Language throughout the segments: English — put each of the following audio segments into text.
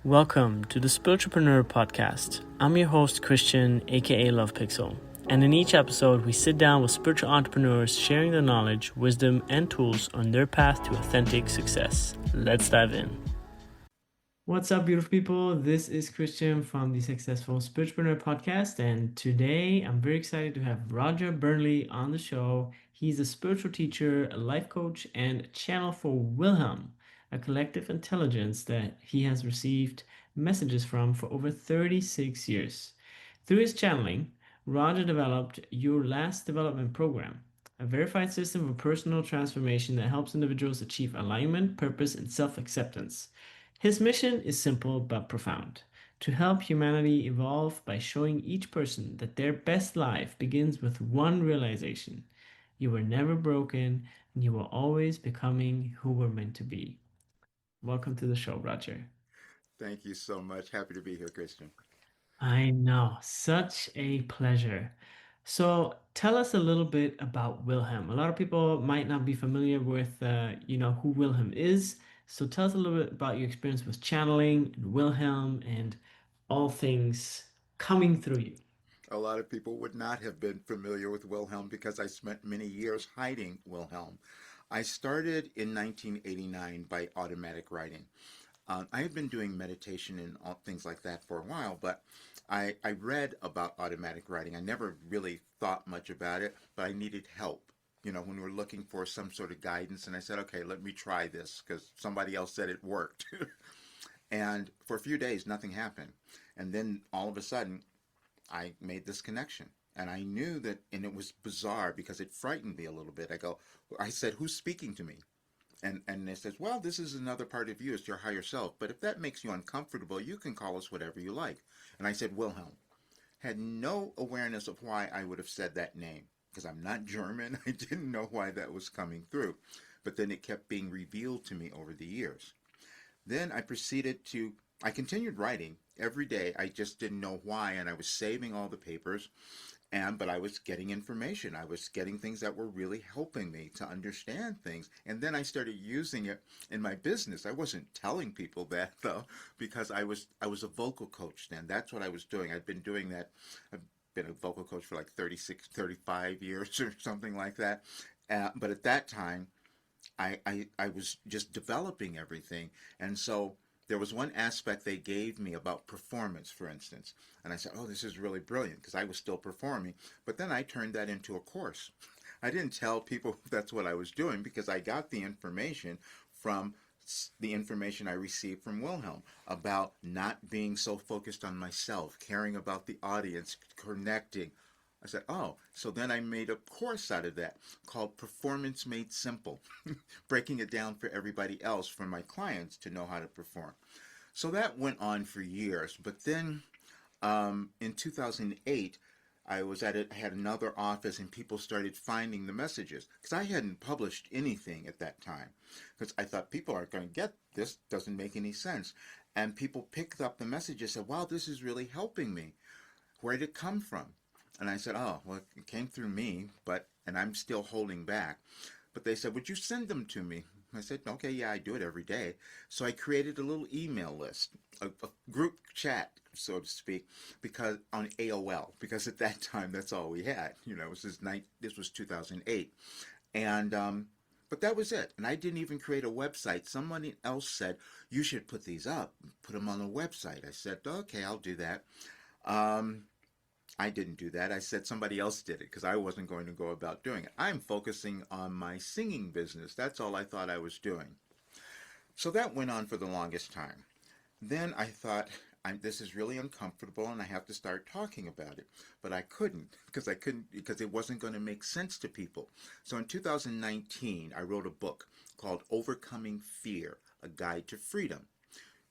Welcome to the Spiritualpreneur Podcast. I'm your host, Christian, aka Love Pixel. And in each episode, we sit down with spiritual entrepreneurs sharing their knowledge, wisdom, and tools on their path to authentic success. Let's dive in. What's up, beautiful people? This is Christian from the Successful Spiritualpreneur Podcast. And today I'm very excited to have Roger Burnley on the show. He's a spiritual teacher, a life coach, and a channel for Wilhelm, a collective intelligence that he has received messages from for over 36 years. Through his channeling, Roger developed Your Last Development Program, a verified system of personal transformation that helps individuals achieve alignment, purpose, and self-acceptance. His mission is simple but profound: to help humanity evolve by showing each person that their best life begins with one realization: you were never broken, and you were always becoming who we're meant to be. Welcome to the show, Roger. Thank you so much. Happy to be here, Christian. I know, such a pleasure. So tell us a little bit about Wilhelm. A lot of people might not be familiar with, who Wilhelm is. So tell us a little bit about your experience with channeling and Wilhelm and all things coming through you. A lot of people would not have been familiar with Wilhelm because I spent many years hiding Wilhelm. I started in 1989 by automatic writing. I had been doing meditation and all things like that for a while, but I read about automatic writing. I never really thought much about it, but I needed help. When we were looking for some sort of guidance, and I said, okay, let me try this because somebody else said it worked. And for a few days, nothing happened. And then all of a sudden, I made this connection. And I knew that, and it was bizarre because it frightened me a little bit. I said, who's speaking to me? And they says, well, this is another part of you. It's your higher self. But if that makes you uncomfortable, you can call us whatever you like. And I said, Wilhelm. Had no awareness of why I would have said that name because I'm not German. I didn't know why that was coming through. But then it kept being revealed to me over the years. Then I continued writing every day. I just didn't know why, and I was saving all the papers, but I was getting information. I was getting things that were really helping me to understand things. And then I started using it in my business. I wasn't telling people that though, because I was a vocal coach then. That's what I was doing. I'd been doing that. I've been a vocal coach for like 36, 35 years or something like that. But at that time, I was just developing everything. And so there was one aspect they gave me about performance, for instance. And I said, oh, this is really brilliant because I was still performing. But then I turned that into a course. I didn't tell people that's what I was doing because I got the information from the information I received from Wilhelm about not being so focused on myself, caring about the audience, connecting. I said, oh, so then I made a course out of that called Performance Made Simple, breaking it down for everybody else, for my clients to know how to perform. So that went on for years. But then in 2008, I had another office and people started finding the messages because I hadn't published anything at that time because I thought people aren't going to get this, doesn't make any sense. And people picked up the messages and said, wow, this is really helping me. Where did it come from? And I said, oh, well, it came through me, and I'm still holding back. But they said, would you send them to me? I said, okay, yeah, I do it every day. So I created a little email list, a group chat, so to speak, because on AOL, because at that time that's all we had. This was 2008, and but that was it. And I didn't even create a website. Somebody else said you should put these up, put them on a website. I said, okay, I'll do that. Um, I didn't do that. I said somebody else did it because I wasn't going to go about doing it. I'm focusing on my singing business. That's all I thought I was doing. So that went on for the longest time. Then I thought, this is really uncomfortable and I have to start talking about it. But I couldn't because it wasn't going to make sense to people. So in 2019, I wrote a book called Overcoming Fear, A Guide to Freedom,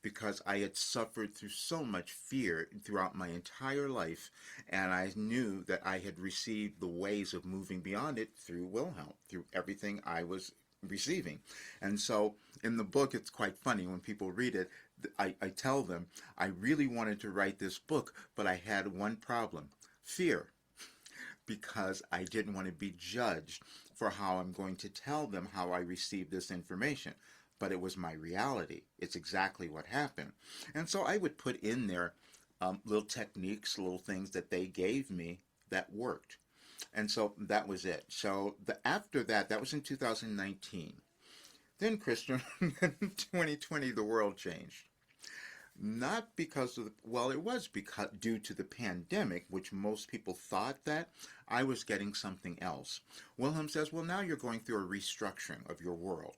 because I had suffered through so much fear throughout my entire life, and I knew that I had received the ways of moving beyond it through Wilhelm, through everything I was receiving. And so in the book, it's quite funny when people read it. I tell them I really wanted to write this book, but I had one problem: fear, because I didn't want to be judged for how I'm going to tell them how I received this information. but it was my reality. It's exactly what happened. And so I would put in there little techniques, little things that they gave me that worked. And so that was it. So after that, that was in 2019. Then, Christian, in 2020, the world changed. Not because of well, it was because due to the pandemic, which most people thought that I was getting something else. Wilhelm says, well, now you're going through a restructuring of your world.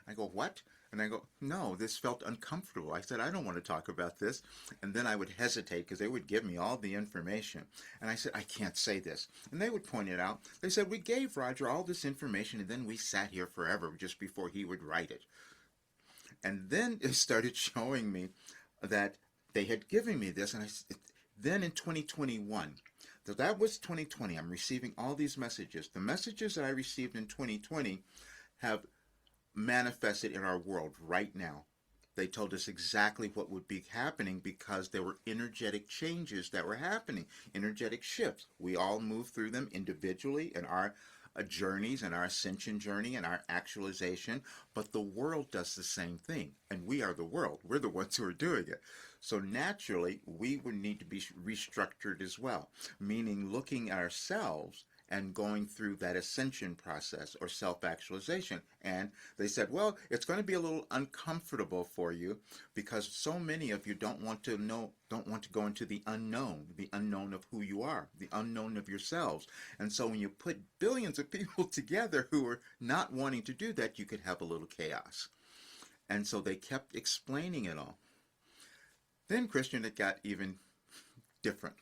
I go, what? And I go, no, this felt uncomfortable. I said, I don't want to talk about this. And then I would hesitate because they would give me all the information. And I said, I can't say this. And they would point it out. They said, we gave Roger all this information and then we sat here forever just before he would write it. And then it started showing me that they had given me this. And then in 2021, so that was 2020, I'm receiving all these messages. The messages that I received in 2020 have manifested in our world right now. They told us exactly what would be happening because there were energetic changes that were happening, energetic shifts. We all move through them individually in our journeys and our ascension journey and our actualization, but the world does the same thing, and we are the world. We're the ones who are doing it. So naturally, we would need to be restructured as well, meaning looking at ourselves and going through that ascension process or self-actualization. And they said, well, it's going to be a little uncomfortable for you because so many of you don't want to go into the unknown of who you are, the unknown of yourselves. And so when you put billions of people together who are not wanting to do that, you could have a little chaos. And so they kept explaining it all. Then, Christian, it got even different.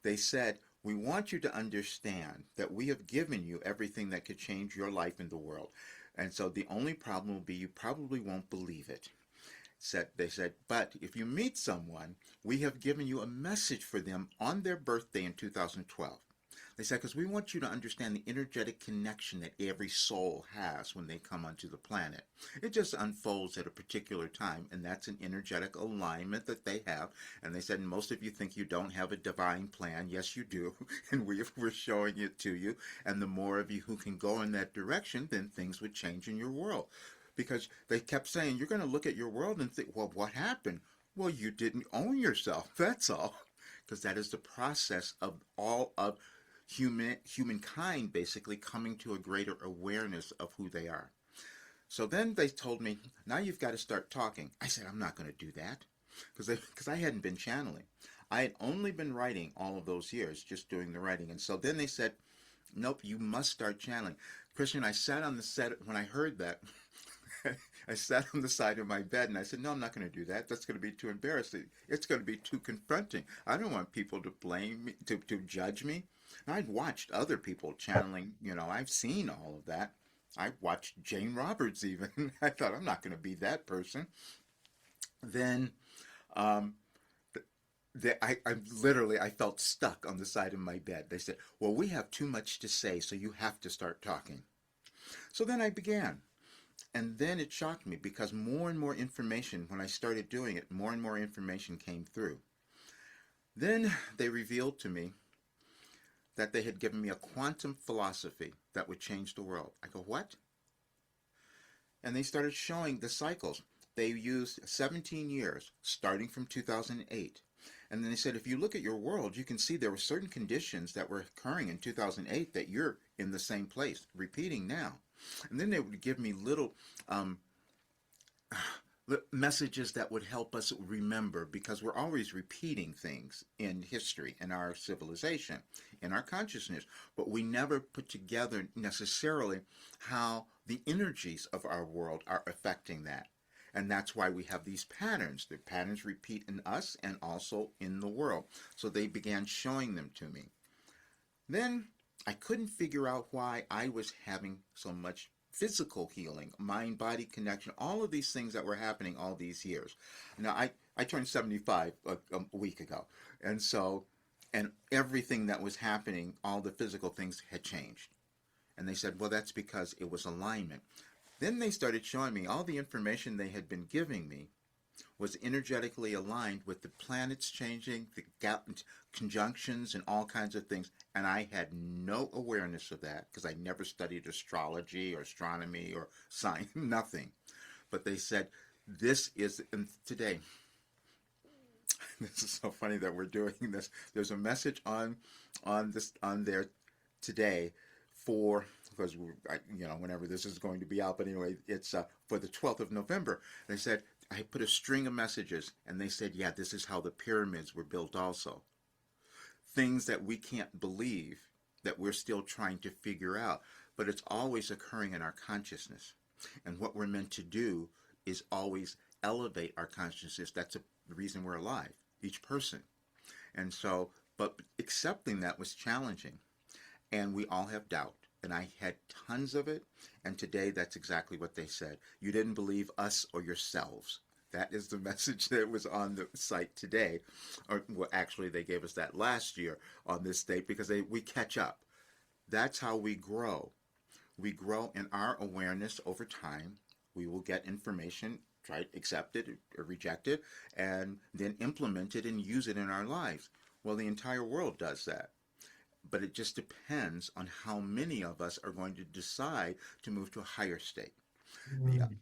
They said, we want you to understand that we have given you everything that could change your life in the world. And so the only problem will be you probably won't believe it. They said, but if you meet someone, we have given you a message for them on their birthday in 2012. They said, because we want you to understand the energetic connection that every soul has when they come onto the planet. It just unfolds at a particular time, and that's an energetic alignment that they have. And they said, most of you think you don't have a divine plan. Yes, you do, and we're showing it to you. And the more of you who can go in that direction, then things would change in your world. Because they kept saying, you're going to look at your world and think, well, what happened? Well, you didn't own yourself, that's all. Because that is the process of all of humankind basically coming to a greater awareness of who they are. So then they told me, now you've got to start talking. I said, I'm not going to do that because I hadn't been channeling. I had only been writing all of those years, just doing the writing. And so then they said, nope, you must start channeling. Christian, I sat on the set when I heard that. I sat on the side of my bed and I said, no, I'm not going to do that. That's going to be too embarrassing. It's going to be too confronting. I don't want people to blame me, to judge me. I'd watched other people channeling, I've seen all of that. I watched Jane Roberts even. I thought, I'm not going to be that person. Then I felt stuck on the side of my bed. They said, well, we have too much to say, so you have to start talking. So then I began. And then it shocked me because more and more information, when I started doing it, more and more information came through. Then they revealed to me that they had given me a quantum philosophy that would change the world. I go, what? And they started showing the cycles. They used 17 years, starting from 2008. And then they said, if you look at your world, you can see there were certain conditions that were occurring in 2008 that you're in the same place, repeating now. And then they would give me little messages that would help us remember, because we're always repeating things in history, in our civilization, in our consciousness, but we never put together necessarily how the energies of our world are affecting that. And that's why we have these patterns. The patterns repeat in us and also in the world. So they began showing them to me. Then I couldn't figure out why I was having so much physical healing, mind-body connection, all of these things that were happening all these years. Now, I turned 75 a week ago. And everything that was happening, all the physical things had changed. And they said, well, that's because it was alignment. Then they started showing me all the information they had been giving me was energetically aligned with the planets changing, the conjunctions and all kinds of things. And I had no awareness of that because I never studied astrology or astronomy or science, nothing. but they said this is, and today, this is so funny that we're doing this. There's a message on there today for, because whenever this is going to be out, but anyway, it's for the 12th of November. They said I put a string of messages, and they said, yeah, this is how the pyramids were built. Also, things that we can't believe, that we're still trying to figure out, but it's always occurring in our consciousness. And what we're meant to do is always elevate our consciousness. That's the reason we're alive, each person. And so, but accepting that was challenging. And we all have doubt. And I had tons of it. And today, that's exactly what they said. You didn't believe us or yourselves. That is the message that was on the site today. Or, well, actually, they gave us that last year on this date because we catch up. That's how we grow. We grow in our awareness over time. We will get information, try to accept it or reject it, and then implement it and use it in our lives. Well, the entire world does that. But it just depends on how many of us are going to decide to move to a higher state. Yeah. Mm,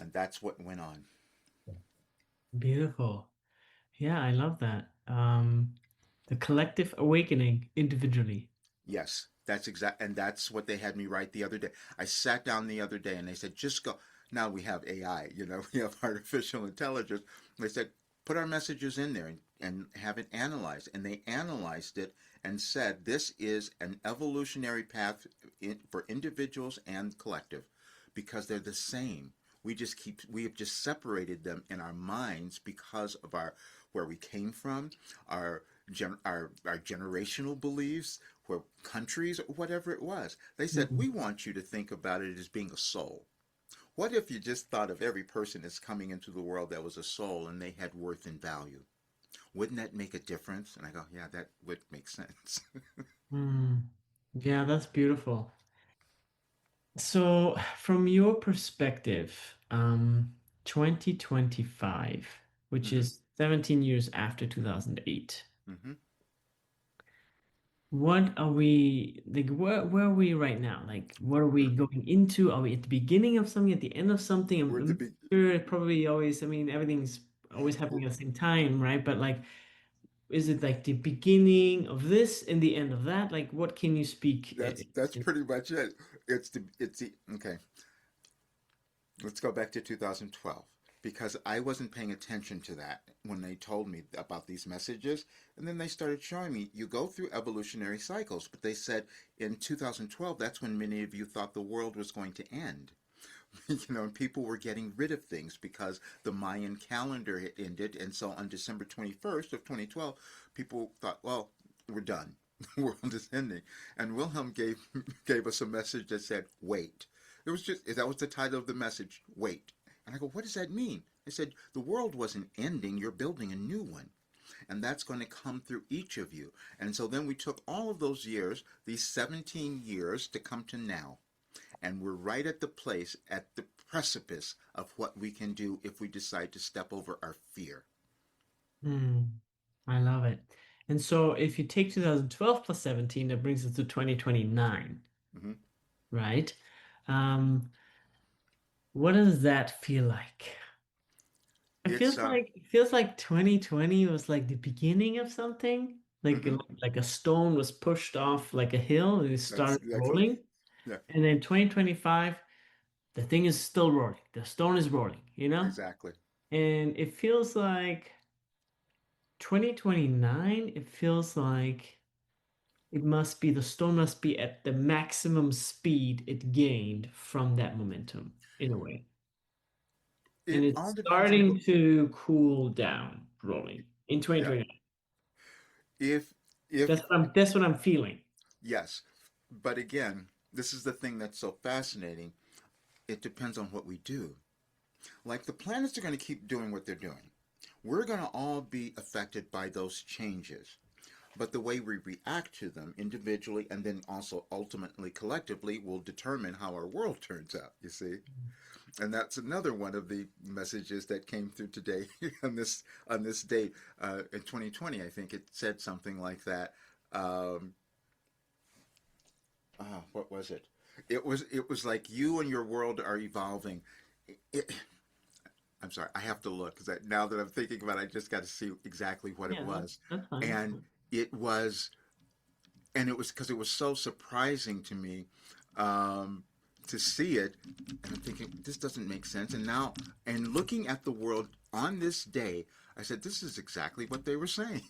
And that's what went on. beautiful. Yeah, I love that. The collective awakening individually. Yes, that's exact, and that's what they had me write the other day. I sat down the other day and they said, just go. Now we have AI, we have artificial intelligence. They said, put our messages in there and have it analyzed. And they analyzed it and said, this is an evolutionary path for individuals and collective because they're the same. We have just separated them in our minds because of where we came from, our our generational beliefs, where countries, whatever it was. They said, Mhm. we want you to think about it as being a soul. What if you just thought of every person that's coming into the world that was a soul and they had worth and value? Wouldn't that make a difference? And I go, yeah, that would make sense. Mm. Yeah, that's beautiful. So, from your perspective, 2025, which hmm is 17 years after 2008, hmm what are we like? Where are we right now? Like, what are we We're, going into? Are we at the beginning of something, at the end of something? we're at the I'm big, sure it probably always, I mean, everything's always we're, happening at the same time, right? But like, is it like the beginning of this and the end of that? Like, what can you speak? that's pretty much it. Okay. Let's go back to 2012 because I wasn't paying attention to that when they told me about these messages. And then they started showing me you go through evolutionary cycles. But they said in 2012, that's when many of you thought the world was going to end. And people were getting rid of things because the Mayan calendar had ended. And so on December 21st of 2012, people thought, well, we're done. The world is ending. And Wilhelm gave us a message that said, wait. It was just, that was the title of the message, wait. And I go, what does that mean? I said, the world wasn't ending, you're building a new one. And that's going to come through each of you. And so then we took all of those years, these 17 years, to come to now. And we're right at the place, at the precipice of what we can do if we decide to step over our fear. Hmm, I love it. And so if you take 2012 plus 17, that brings us to 2029, hmm right? Um, what does that feel like? It's, It feels like 2020 was like the beginning of something. hmm Like a stone was pushed off like a hill and it that's started exactly, rolling. yeah, And then 2025, the thing is still rolling. The stone is rolling, you know? exactly. And it feels like 2029, it feels like the stone must be at the maximum speed it gained from that momentum in a way. And It it's all depends on starting to cool down, rolling in yeah, 2029. if, if, That's what I'm feeling. yes. But again, this is the thing that's so fascinating. It depends on what we do. Like the planets are going to keep doing what they're doing. We're going to all be affected by those changes. But the way we react to them individually and then also ultimately collectively will determine how our world turns out, you see? And that's another one of the messages that came through today on this date in 2020. I think it said something like that. Um, what was it? It was like you and your world are evolving. It, I'm sorry, I have to look because now that I'm thinking about it, I just got to see exactly what it Yeah, was. that's fine. That's And fine. it was, and it was because it was so surprising to me um, to see it. And I'm thinking, this doesn't make sense. And now, and looking at the world on this day, I said, this is exactly what they were saying.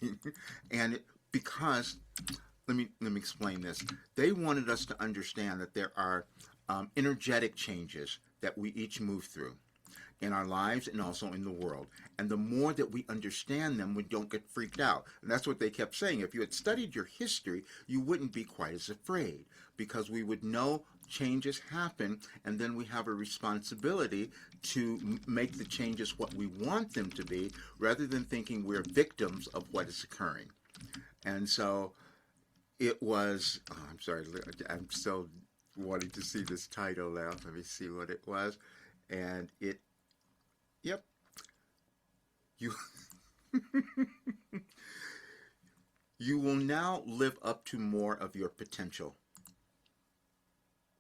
and it, because let me explain this. They wanted us to understand that there are energetic changes that we each move through in our lives and also in the world. And the more that we understand them, we don't get freaked out. And that's what they kept saying. If you had studied your history, you wouldn't be quite as afraid because we would know changes happen, and then we have a responsibility to make the changes what we want them to be rather than thinking we're victims of what is occurring. And so it was, oh, I'm sorry, I'm still wanting to see this title now. Let me see what it was. And it, yep, you you will now live up to more of your potential.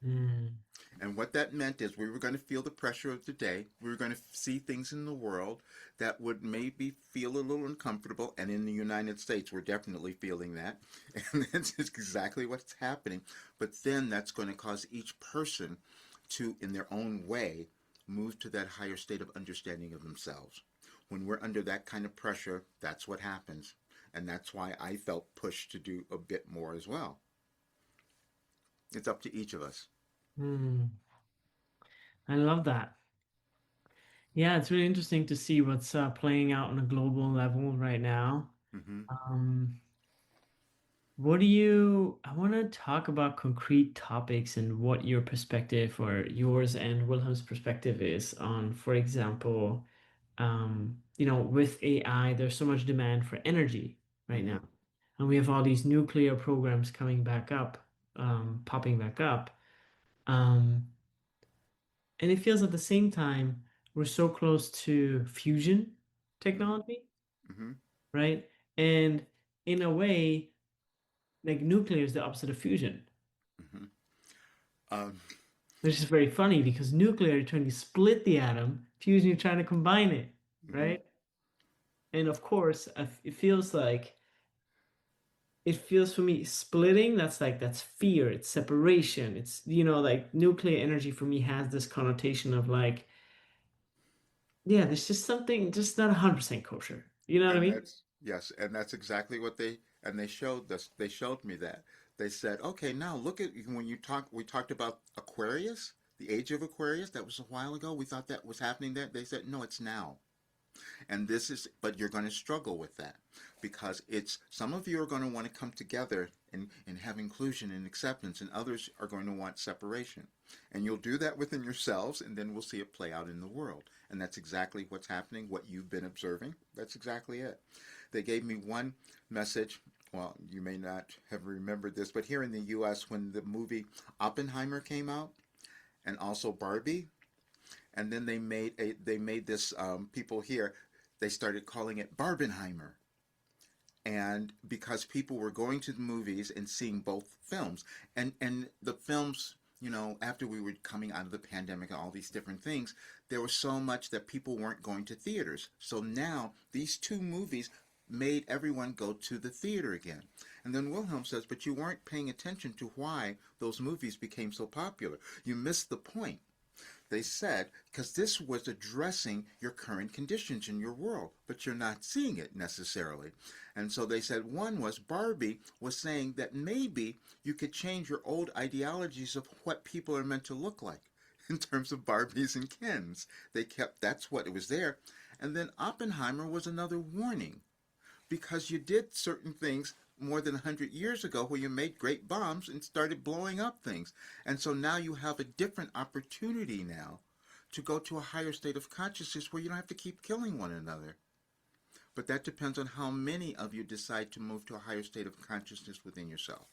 Mm, And what that meant is we were going to feel the pressure of the day. We were going to see things in the world that would maybe feel a little uncomfortable. And in the United States, we're definitely feeling that. And that's exactly what's happening. But then that's going to cause each person to, in their own way, move to that higher state of understanding of themselves. When we're under that kind of pressure, that's what happens. And that's why I felt pushed to do a bit more as well. It's up to each of us. mm. I love that. Yeah, it's really interesting to see what's playing out on a global level right now. Mm-hmm. Um, I want to talk about concrete topics and what your perspective or yours and Wilhelm's perspective is on, for example, with AI, there's so much demand for energy right Mm-hmm. now. And we have all these nuclear programs coming back up, popping back up. Um, and it feels at the same time we're so close to fusion technology, Mm-hmm. right? And in a way, like nuclear is the opposite of fusion, Mm-hmm. Um, which is very funny because nuclear, you're trying to split the atom, fusion, you're trying to combine it, mm-hmm. right? And of course, it feels for me splitting, that's fear, it's separation. It's, like nuclear energy for me has this connotation of like, yeah, there's just something just not 100% kosher. You know what I And mean? that's yes, and that's exactly what they showed us. They showed me that. They said, okay, now look at when you talk. We talked about Aquarius, the age of Aquarius. That was a while ago. We thought that was happening there. They said, no, it's now. And this is, but you're going to struggle with that because it's some of you are going to want to come together and have inclusion and acceptance, and others are going to want separation. And you'll do that within yourselves, and then we'll see it play out in the world. And that's exactly what's happening, what you've been observing. That's exactly it. They gave me one message. Well, you may not have remembered this, but here in the US, when the movie Oppenheimer came out, and also Barbie, and then they made this people here they started calling it Barbenheimer, and because people were going to the movies and seeing both films, and the films, after we were coming out of the pandemic and all these different things, there was so much that people weren't going to theaters. So now these two movies made everyone go to the theater again. And then Wilhelm says, but you weren't paying attention to why those movies became so popular. You missed the point. They said, because this was addressing your current conditions in your world, but you're not seeing it necessarily. And so they said one was Barbie was saying that maybe you could change your old ideologies of what people are meant to look like in terms of Barbies and Kens. They kept, that's what it was there. And then Oppenheimer was another warning because you did certain things more than 100 years ago where you made great bombs and started blowing up things. And so now you have a different opportunity now to go to a higher state of consciousness where you don't have to keep killing one another. But that depends on how many of you decide to move to a higher state of consciousness within yourself.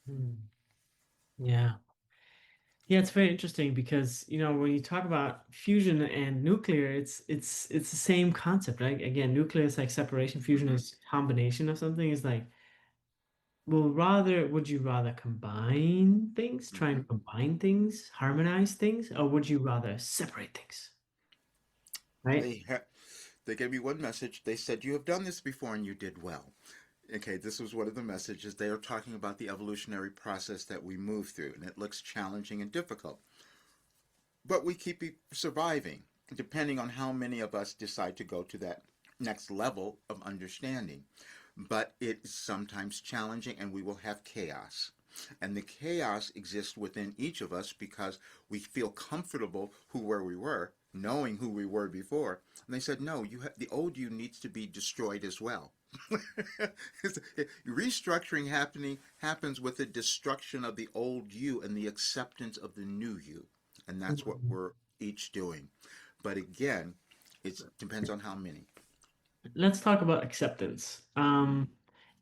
Hmm. Yeah. Yeah, it's very interesting because, when you talk about fusion and nuclear, it's the same concept, right? Again, nuclear is like separation, fusion Mm-hmm. is combination of something. It's like, would you rather combine things, try Mm-hmm. and combine things, harmonize things, or would you rather separate things? right? They ha- they gave me one message. They said, "You have done this before and you did well." Okay, this was one of the messages. They are talking about the evolutionary process that we move through, and it looks challenging and difficult. But we keep surviving, depending on how many of us decide to go to that next level of understanding. But it is sometimes challenging, and we will have chaos. And the chaos exists within each of us because we feel comfortable where we were, knowing who we were before. And they said, no, the old you needs to be destroyed as well. Restructuring happens with the destruction of the old you and the acceptance of the new you. And that's what Mhm. we're each doing. But again, it depends on how many. Let's talk about acceptance.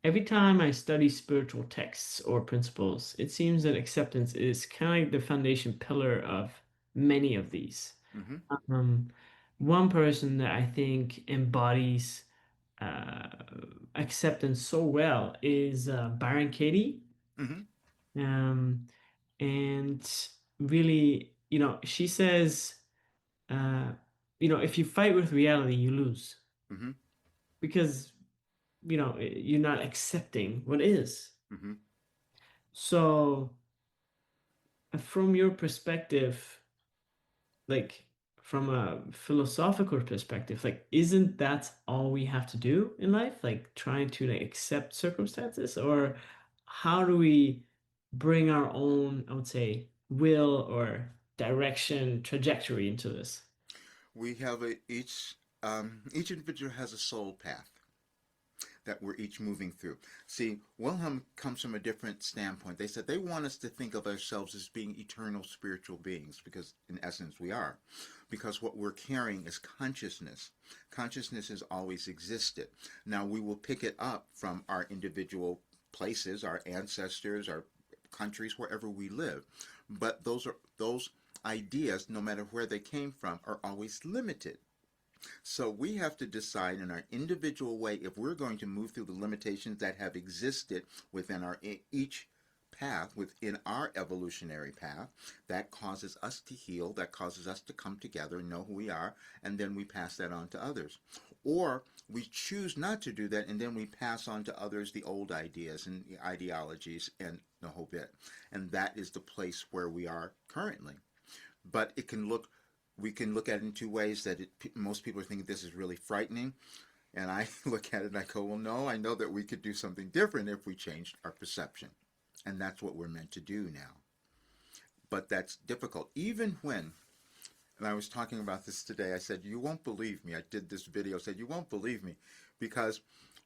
Every time I study spiritual texts or principles, it seems that acceptance is kind of the foundation pillar of many of these. Mm-hmm. Um, One person that I think embodies uh, acceptance so well is Byron Katie. Mm-hmm. Um, and really, she says, uh, if you fight with reality, you lose Mm-hmm. because, you're not accepting what is. Mm-hmm. So, from your perspective, like from a philosophical perspective, like isn't that all we have to do in life? Like trying to like accept circumstances, or how do we bring our own, I would say, will or direction, trajectory into this? We have each individual has a soul path that we're each moving through. See, Wilhelm comes from a different standpoint. They said they want us to think of ourselves as being eternal spiritual beings because, in essence, we are. Because what we're carrying is consciousness. Consciousness has always existed. Now, we will pick it up from our individual places, our ancestors, our countries, wherever we live. But those ideas, no matter where they came from, are always limited. So we have to decide in our individual way if we're going to move through the limitations that have existed within our each path, within our evolutionary path, that causes us to heal, that causes us to come together and know who we are, and then we pass that on to others. Or we choose not to do that, and then we pass on to others the old ideas and the ideologies and the whole bit. And that is the place where we are currently. But we can look at it in two ways that most people think this is really frightening. And I look at it and I go, well, no, I know that we could do something different if we changed our perception. And that's what we're meant to do now. But that's difficult. Even when, and I was talking about this today, I said, you won't believe me. I did this video, said, you won't believe me. Because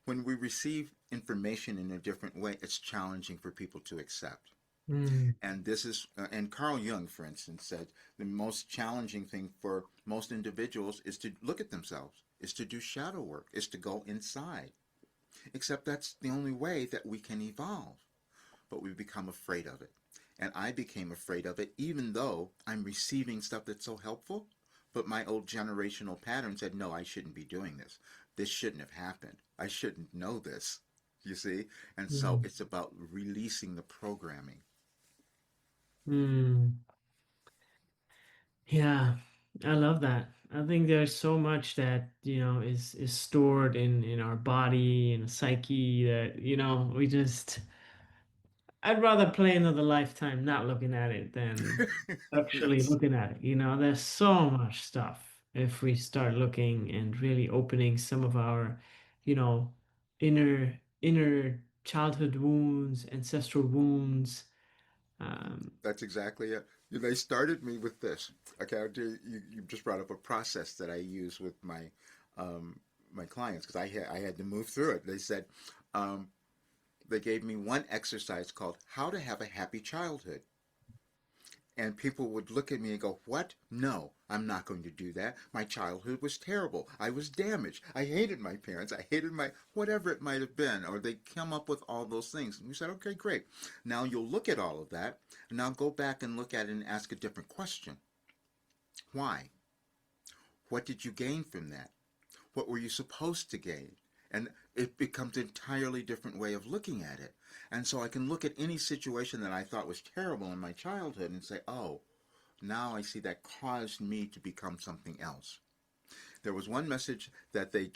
when we receive information in a different way, it's challenging for people to accept. Mm, And this is, and Carl Jung, for instance, said the most challenging thing for most individuals is to look at themselves, is to do shadow work, is to go inside. Except that's the only way that we can evolve. But we become afraid of it. And I became afraid of it, even though I'm receiving stuff that's so helpful. But my old generational pattern said, no, I shouldn't be doing this. This shouldn't have happened. I shouldn't know this. You see? And so mm, it's about releasing the programming. mm. Yeah, I love that. I think there's so much that, is stored in our body and psyche that, we just I'd rather play another lifetime not looking at it than actually Yes. looking at it. There's so much stuff if we start looking and really opening some of our, you know, inner childhood wounds, ancestral wounds. Um, That's exactly it. They started me with this. Okay, you just brought up a process that I use with um, my clients because I had to move through it. They said um, they gave me one exercise called "How to Have a Happy Childhood," and people would look at me and go, "What? No, I'm not going to do that. My childhood was terrible. I was damaged. I hated my parents. I hated my whatever it might have been." Or they come up with all those things. And we said, "Okay, great. Now you'll look at all of that, and now go back and look at it and ask a different question. Why? What did you gain from that? What were you supposed to gain?" And it becomes an entirely different way of looking at it. And so I can look at any situation that I thought was terrible in my childhood and say, oh, now I see that caused me to become something else. There was one message that they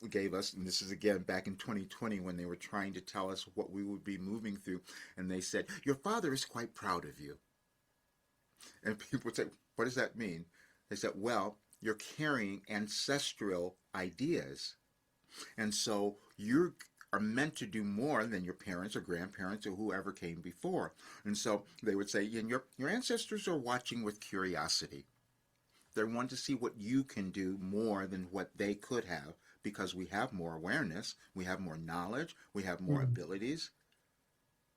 gave us, and this is again back in 2020 when they were trying to tell us what we would be moving through, and they said, "Your father is quite proud of you." And people would say, "What does that mean?" They said, "Well, you're carrying ancestral ideas, and so you are meant to do more than your parents or grandparents or whoever came before." And so they would say, and your ancestors are watching with curiosity. They want to see what you can do more than what they could have because we have more awareness, we have more knowledge, we have more Mm. abilities.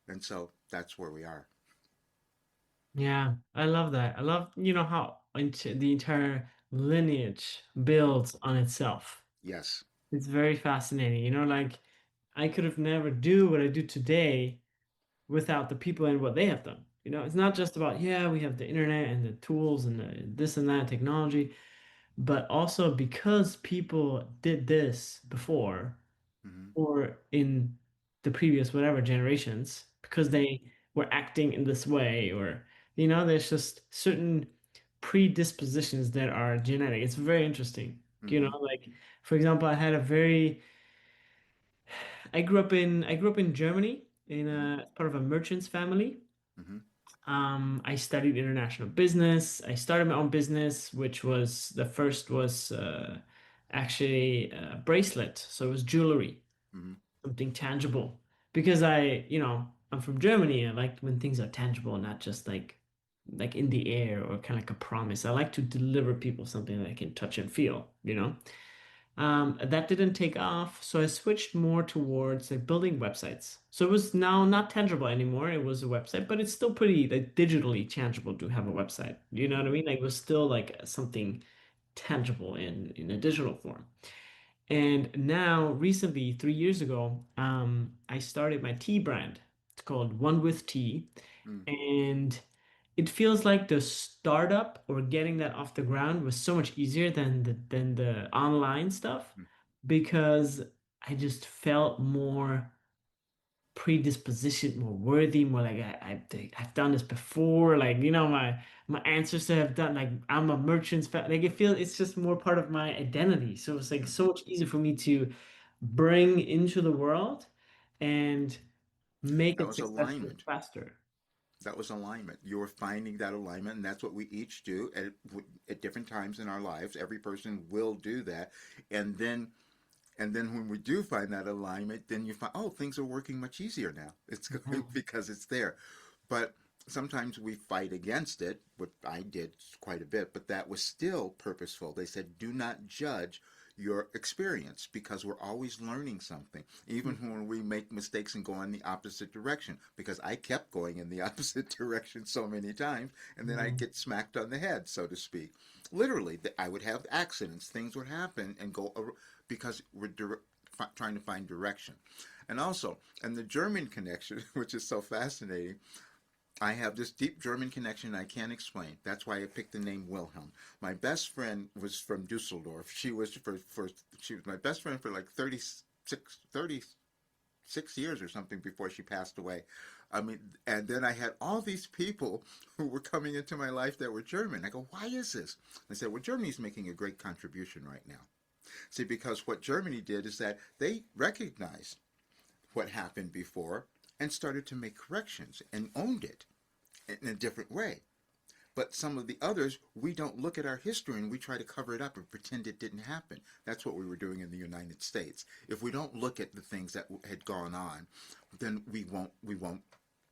And so that's where we are. Yeah, I love that. I love, how the entire lineage builds on itself. Yes. It's very fascinating. Like I could have never do what I do today without the people and what they have done. It's not just about, yeah, we have the internet and the tools and this and that technology, but also because people did this before Mm-hmm. or in the previous whatever generations, because Mm-hmm. they were acting in this way, or there's just certain predispositions that are genetic. It's very interesting. Mm-hmm. Like for example, I grew up in Germany in Mm-hmm. a part of a merchant's family. Mm-hmm. I studied international business. I started my own business, which was the first was actually a bracelet. So it was jewelry, Mm-hmm. something tangible. Because I'm from Germany. I like when things are tangible, not just like in the air or kind of like a promise. I like to deliver people something that I can touch and feel. That didn't take off, so I switched more towards like building websites. So it was now not tangible anymore. It was a website, but it's still pretty like digitally tangible to have a website. You know what I mean? Like it was still like something tangible in a digital form. And now, recently, 3 years ago, I started my tea brand. It's called One with Tea, Mm-hmm. and it feels like the startup or getting that off the ground was so much easier than the online stuff because I just felt more predisposition, more worthy, more like I've done this before. Like my ancestors have done. Like I'm a merchant's like it's just more part of my identity. So it's like so much easier for me to bring into the world and make That it was successful alignment. faster. That was alignment. You were finding that alignment, and that's what we each do at different times in our lives. Every person will do that, and then when we do find that alignment, then you find, oh, things are working much easier now. It's going Mhm. because it's there. But sometimes we fight against it, what I did quite a bit, but that was still purposeful. They said, do not judge your experience because we're always learning something, even when we make mistakes and go in the opposite direction. Because I kept going in the opposite direction so many times, and then I Mhm. get smacked on the head, so to speak. Literally, I would have accidents, things would happen, and go because we're trying to find direction. And also, and the German connection, which is so fascinating, I have this deep German connection I can't explain. That's why I picked the name Wilhelm. My best friend was from Dusseldorf. She was my best friend for like 36 years or something before she passed away. I mean, and then I had all these people who were coming into my life that were German. I go, why is this? They said, well, Germany's making a great contribution right now. See, because what Germany did is that they recognized what happened before and started to make corrections and owned it in a different way. But some of the others, we don't look at our history and we try to cover it up and pretend it didn't happen. That's what we were doing in the United States. If we don't look at the things that had gone on, then we won't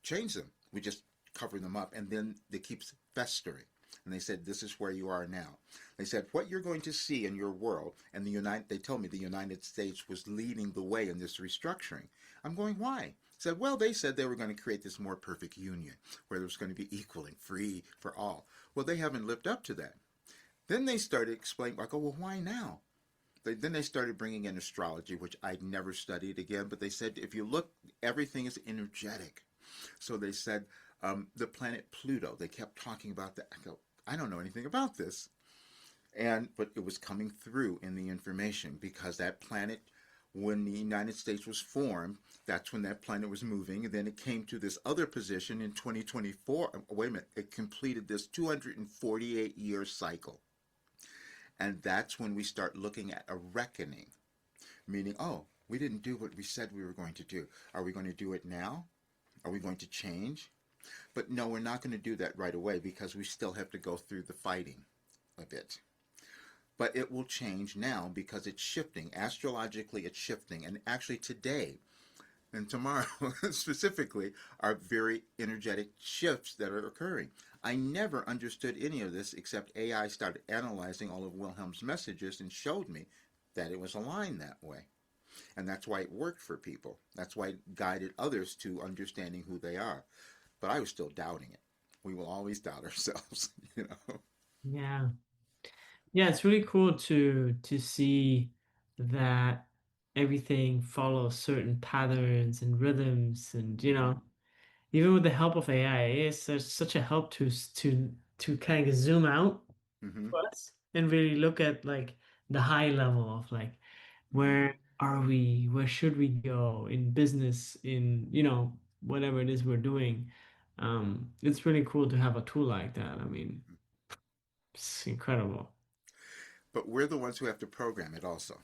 change them. We just cover them up, and then it keeps festering. And they said, "This is where you are now." They said, "What you're going to see in your world," and they told me the United States was leading the way in this restructuring. I'm going, why? Said, well, they said they were going to create this more perfect union where there was going to be equal and free for all. Well, they haven't lived up to that. Then they started explaining, I go, well, why now? Then they started bringing in astrology, which I'd never studied again, but they said, if you look, everything is energetic. So they said, the planet Pluto, they kept talking about that. I go, I don't know anything about this. But it was coming through in the information because that planet, when the United States was formed, that's when that planet was moving. And then it came to this other position in 2024. Wait a minute, it completed this 248-year cycle. And that's when we start looking at a reckoning, meaning, oh, we didn't do what we said we were going to do. Are we going to do it now? Are we going to change? But no, we're not going to do that right away because we still have to go through the fighting a bit. But it will change now because it's shifting. Astrologically, it's shifting. And actually, today and tomorrow specifically are very energetic shifts that are occurring. I never understood any of this except AI started analyzing all of Wilhelm's messages and showed me that it was aligned that way. And that's why it worked for people. That's why it guided others to understanding who they are. But I was still doubting it. We will always doubt ourselves, you know. Yeah. Yeah, it's really cool to see that everything follows certain patterns and rhythms and Mm-hmm. even with the help of AI, it's such a help to kind of zoom out Mm-hmm. for us and really look at like the high level of like Mm-hmm. where are we, where should we go in business, in whatever it is we're doing. It's really cool to have a tool like that. I mean, it's incredible. But we're the ones who have to program it also.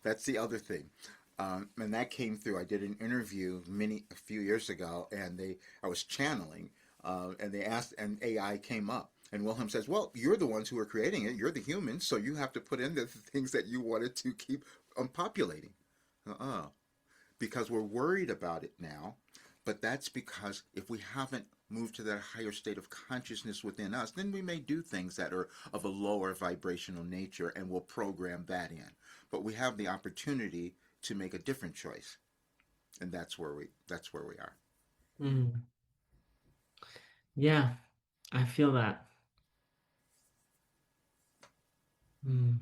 That's the other thing. And that came through. I did an interview a few years ago, and I was channeling, and they asked, and AI came up, and Wilhelm says, "Well, you're the ones who are creating it. You're the humans, so you have to put in the things that you wanted to keep populating." Uh-uh. Because we're worried about it now, but that's because if we haven't moved to that higher state of consciousness within us, then we may do things that are of a lower vibrational nature and we'll program that in. But we have the opportunity to make a different choice. And that's where we are. Mm. Yeah, I feel that. Mm.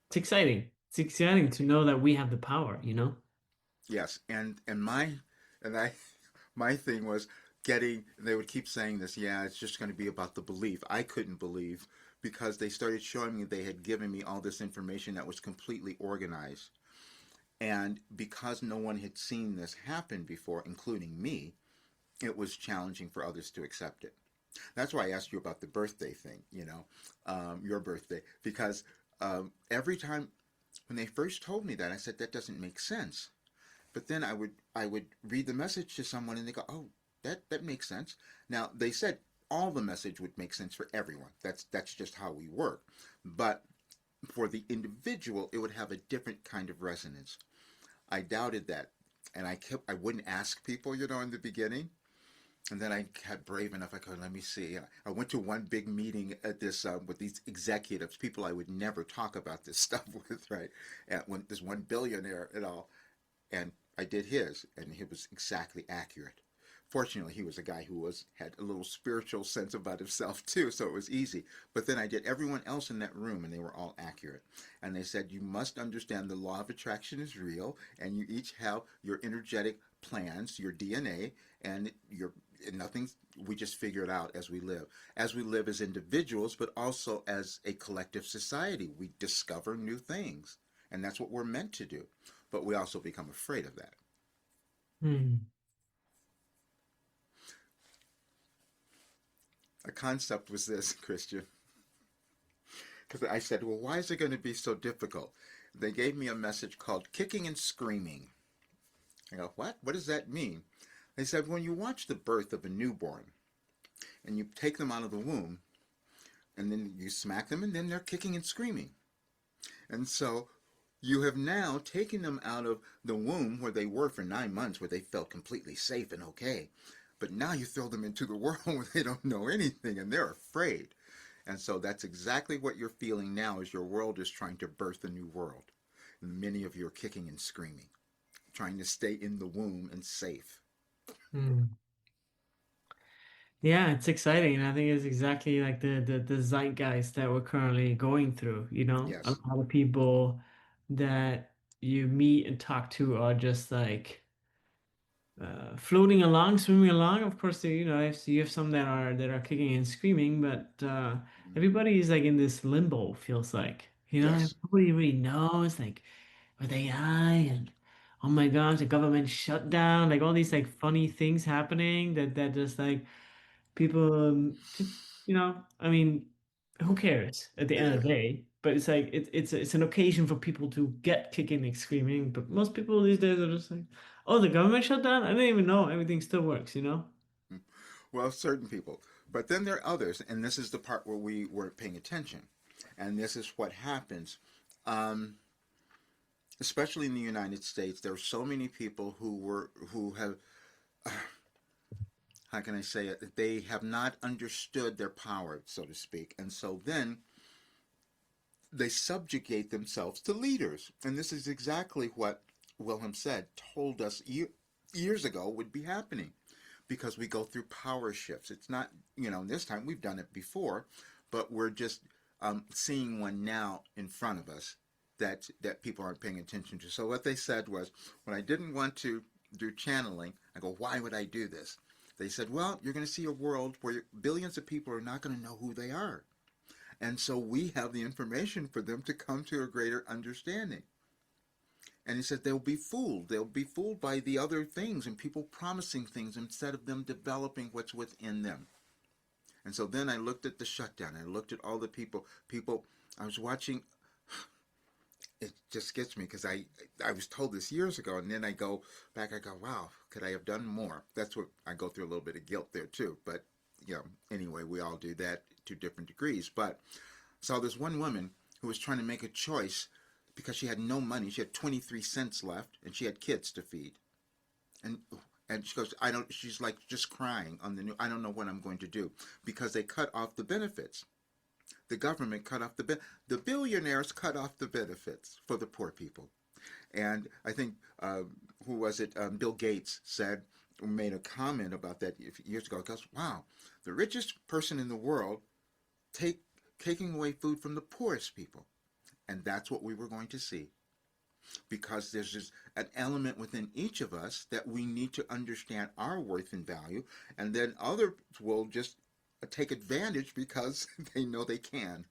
It's exciting. It's exciting to know that we have the power, you know? Yes, and I my thing was getting they would keep saying this, yeah, it's just going to be about the belief. I couldn't believe because they started showing me they had given me all this information that was completely organized. And because no one had seen this happen before, including me, it was challenging for others to accept it. That's why I asked you about the birthday thing, your birthday, because every time when they first told me that, I said that doesn't make sense. But then I would read the message to someone and they go, "Oh, that makes sense." Now they said all the message would make sense for everyone. That's just how we work. But for the individual, it would have a different kind of resonance. I doubted that, and I wouldn't ask people, in the beginning. And then I got brave enough. I go, let me see. I went to one big meeting at this with these executives, people I would never talk about this stuff with, right? And when this one billionaire and all, and I did his, and it was exactly accurate. Fortunately, he was a guy who had a little spiritual sense about himself too, so it was easy. But then I did everyone else in that room, and they were all accurate. And they said, you must understand the law of attraction is real, and you each have your energetic plans, your DNA, and your and nothing. We just figure it out as we live as individuals, but also as a collective society. We discover new things, and that's what we're meant to do. But we also become afraid of that. Hmm. A concept was this, Christian, because I said, well, why is it going to be so difficult? They gave me a message called kicking and screaming. I go, what? What does that mean? They said, when you watch the birth of a newborn and you take them out of the womb and then you smack them and then they're kicking and screaming. And so you have now taken them out of the womb where they were for 9 months, where they felt completely safe and okay. But now you throw them into the world where they don't know anything and they're afraid. And so that's exactly what you're feeling now as your world is trying to birth a new world. And many of you are kicking and screaming, trying to stay in the womb and safe. Hmm. Yeah, it's exciting, and I think it's exactly like the zeitgeist that we're currently going through, you know? A Yes. lot of people that you meet and talk to are just like floating along, swimming along. Of course, you have some that are kicking and screaming, but Mm-hmm. everybody is like in this limbo, feels like. Yes. Nobody really knows, like, with AI and oh my gosh, the government shutdown, like all these like funny things happening that just like people just I mean, who cares at the end of the day? But it's like it's an occasion for people to get kicking and screaming. But most people these days are just like, oh, the government shut down? I didn't even know everything still works, you know? Well, certain people. But then there are others, and this is the part where we weren't paying attention. And this is what happens. Um, Especially in the United States, there are so many people who have how can I say it? They have not understood their power, so to speak. And so then they subjugate themselves to leaders. And this is exactly what Wilhelm said, told us years ago would be happening because we go through power shifts. It's not, this time we've done it before, but we're just seeing one now in front of us that people aren't paying attention to. So what they said was, when I didn't want to do channeling, I go, why would I do this? They said, well, you're going to see a world where billions of people are not going to know who they are. And so we have the information for them to come to a greater understanding. And he said they'll be fooled. They'll be fooled by the other things and people promising things instead of them developing what's within them. And so then I looked at the shutdown. I looked at all the people. I was watching. It just gets me because I was told this years ago, and then I go back. I go, wow, could I have done more? That's what I go through, a little bit of guilt there too. But anyway, we all do that to different degrees. But so there's one woman who was trying to make a choice because she had no money. She had 23 cents left, and she had kids to feed. And she goes, I don't. She's like just crying on the news. I don't know what I'm going to do because they cut off the benefits. The government cut off the billionaires cut off the benefits for the poor people. And I think who was it? Bill Gates said, made a comment about that years ago. He goes, wow, the richest person in the world taking away food from the poorest people. And that's what we were going to see. Because there's just an element within each of us that we need to understand our worth and value. And then others will just take advantage because they know they can.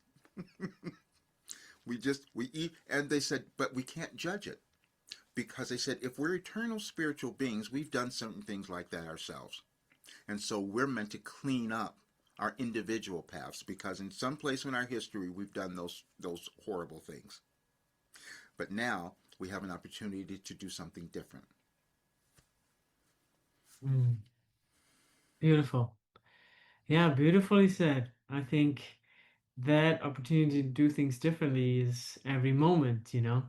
We eat, and they said, but we can't judge it. Because they said, if we're eternal spiritual beings, we've done certain things like that ourselves. And so we're meant to clean up our individual paths because in some place in our history, we've done those horrible things. But now we have an opportunity to do something different. Mm, beautiful. Yeah, beautifully said. I think that opportunity to do things differently is every moment, you know?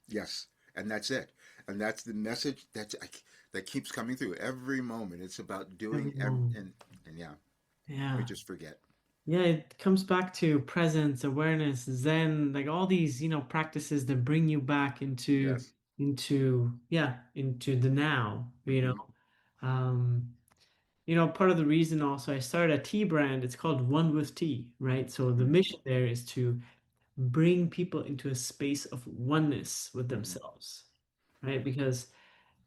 Yes, and that's it. And that's the message that keeps coming through every moment. It's about Every doing, moment. and yeah, we Yeah. just forget. Yeah, it comes back to presence, awareness, Zen, like all these, practices that bring you back into Yes. into the now, Hmm. Um, part of the reason also I started a tea brand, it's called One with Tea, right? So the Hmm. mission there is to bring people into a space of oneness with Hmm. themselves, right? Because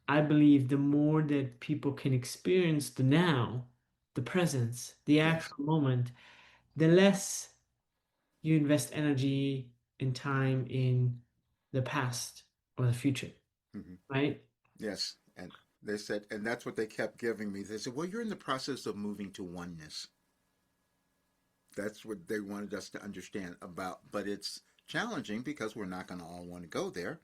I believe the more that people can experience the now, the presence, the Yes. actual moment, the less you invest energy and time in the past or the future, Hmm. right? Yes. And they said, and that's what they kept giving me. They said, well, you're in the process of moving to oneness. That's what they wanted us to understand about. But it's challenging because we're not going to all want to go there,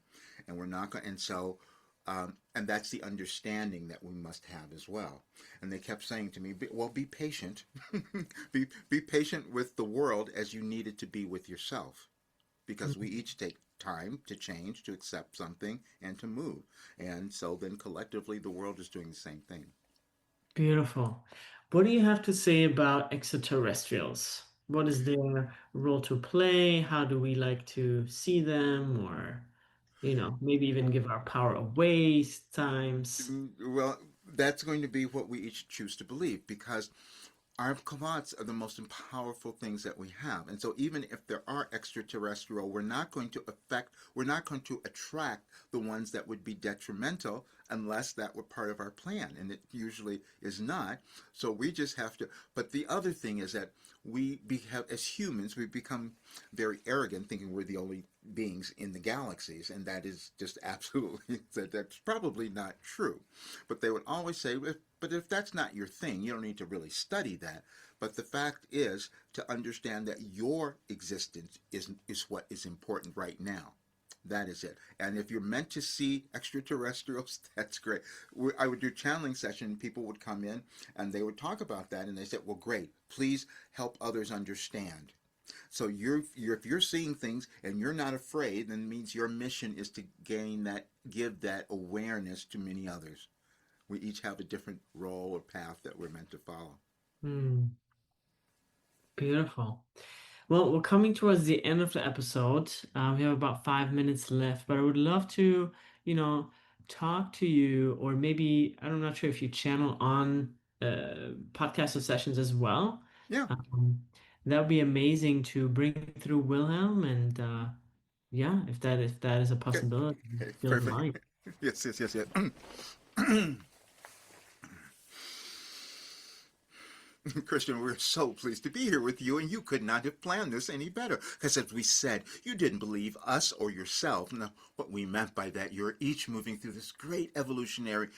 and we're not going. And so, and that's the understanding that we must have as well. And they kept saying to me, "Well, be patient. Be patient with the world as you need it to be with yourself, because we each take time to change, to accept something, and to move. And so then collectively, the world is doing the same thing." Beautiful. What do you have to say about extraterrestrials? What is their role to play? How do we like to see them? Or, maybe even give our power away times. Well, that's going to be what we each choose to believe because our thoughts are the most powerful things that we have. And so even if there are extraterrestrial, we're not going to attract the ones that would be detrimental unless that were part of our plan. And it usually is not. So we just have to, but the other thing is that have, as humans, we become very arrogant thinking we're the only beings in the galaxies, and that is just absolutely that's probably not true. But they would always say, but if that's not your thing, you don't need to really study that. But the fact is to understand that your existence is what is important right now. That is it. And if you're meant to see extraterrestrials, that's great. I would do channeling session. People would come in and they would talk about that, and they said, "Well, great. Please help others understand." So if you're seeing things and you're not afraid, then it means your mission is to give that awareness to many others. We each have a different role or path that we're meant to follow. Hmm, beautiful. Well, we're coming towards the end of the episode. We have about 5 minutes left, but I would love to, you know, talk to you, or maybe I'm not sure if you channel on podcast sessions as well. Yeah. Um, that would be amazing to bring through Wilhelm, and yeah, if that is a Okay. possibility, Okay. feel the Perfect. light. Yes. Yes. Yes. Yes. Christian, we're so pleased to be here with you, and you could not have planned this any better. Because as we said, you didn't believe us or yourself. Now, what we meant by that, you're each moving through this great evolutionary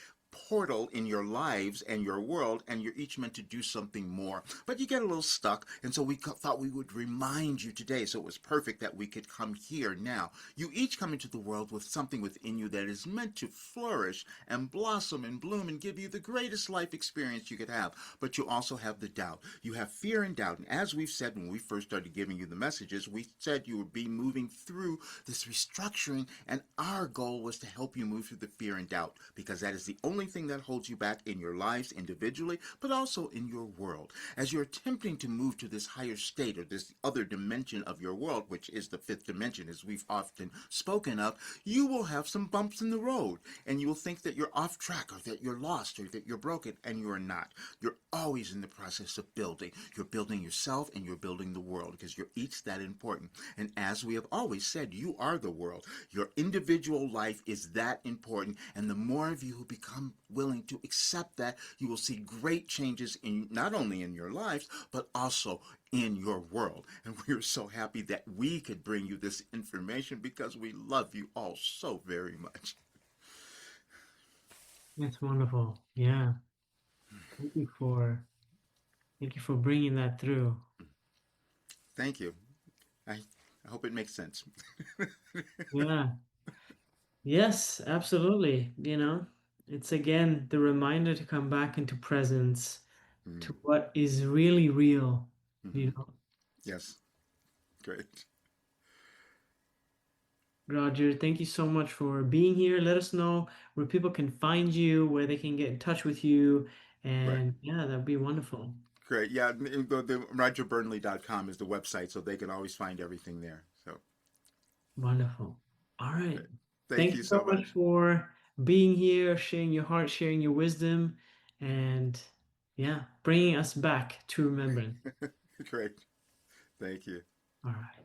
portal in your lives and your world, and you're each meant to do something more. But you get a little stuck, and so we thought we would remind you today. So it was perfect that we could come here now. You each come into the world with something within you that is meant to flourish and blossom and bloom and give you the greatest life experience you could have. But you also have the doubt. You have fear and doubt. And as we've said when we first started giving you the messages, we said you would be moving through this restructuring, and our goal was to help you move through the fear and doubt, because that is the only thing that holds you back in your lives individually, but also in your world. As you're attempting to move to this higher state or this other dimension of your world, which is the fifth dimension, as we've often spoken of, you will have some bumps in the road, and you will think that you're off track or that you're lost or that you're broken, and you are not. You're always in the process of building. You're building yourself and you're building the world, because you're each that important. And as we have always said, you are the world. Your individual life is that important, and the more of you who become willing to accept that, you will see great changes in not only in your lives but also in your world. And we are so happy that we could bring you this information, because we love you all so very much. That's wonderful. Yeah, thank you for bringing that through. Thank you. I hope it makes sense. Yeah. Yes, absolutely. It's again the reminder to come back into presence, Mm-hmm. to what is really real. You Mm-hmm. know, Yes, great. Roger, thank you so much for being here. Let us know where people can find you, where they can get in touch with you, Right. and yeah, that'd be wonderful. Great. Yeah, the RogerBurnley.com is the website, so they can always find everything there. So, Wonderful. All right. great. Thank Thank you you so so much much. for being here, sharing your heart, sharing your wisdom, and yeah, bringing us back to remembrance. Great. Thank you. All right.